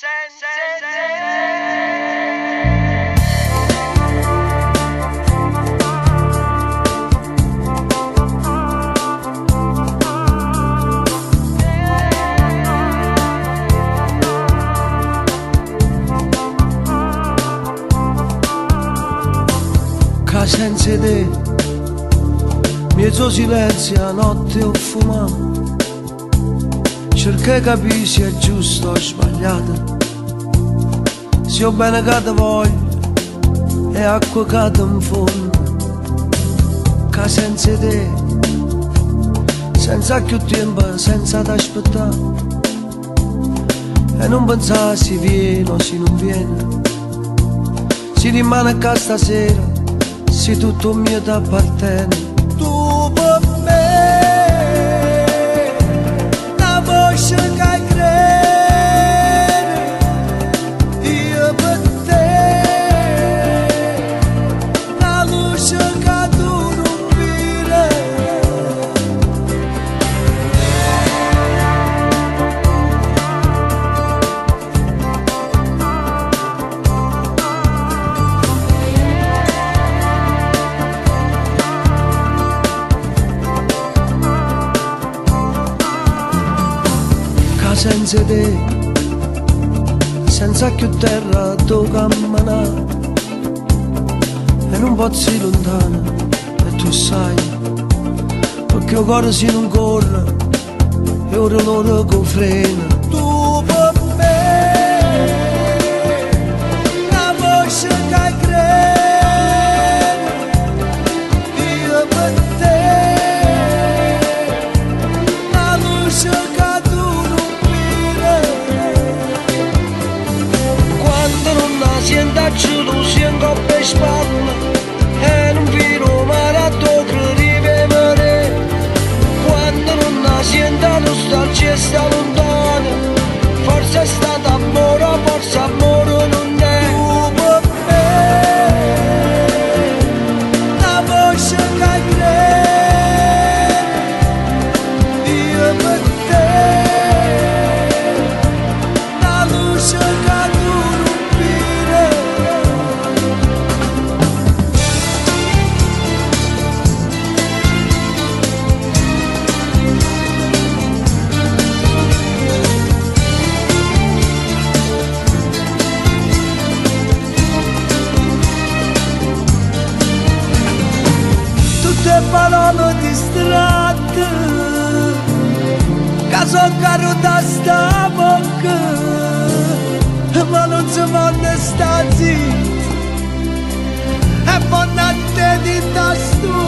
Senza te, mezzo silenzio a notte ho fumato, cerca di capire se è giusto o sbagliato, se ho bene che ti voglio e acqua che ti infonda, che senza te, senza più tempo, senza t'aspettare, e non pensare se viene o se non viene, si rimane qua stasera, se tutto mio ti appartiene. Tu per me, la voce che hai crede, io per te, la luce che tu non vedi. Senza te, senza più terra tu camminare, e non posso ir lontano, e tu sai, perché il cuore si non corre, e ora l'ora che frena. Tu per me, la voce che hai crede, io per te, la luce che sienta cielo, siento per spalle e non vedo mai a toccare rivivere. Quando non la sienta nostalgia sta lontana, forse è stato amore, forse amore non è. Tu per me, la voce che hai crede, io per te, la luce che tu parole distratte, che sono caruta sta bocca, ma non si può stare zitti, e buona a te di tasto.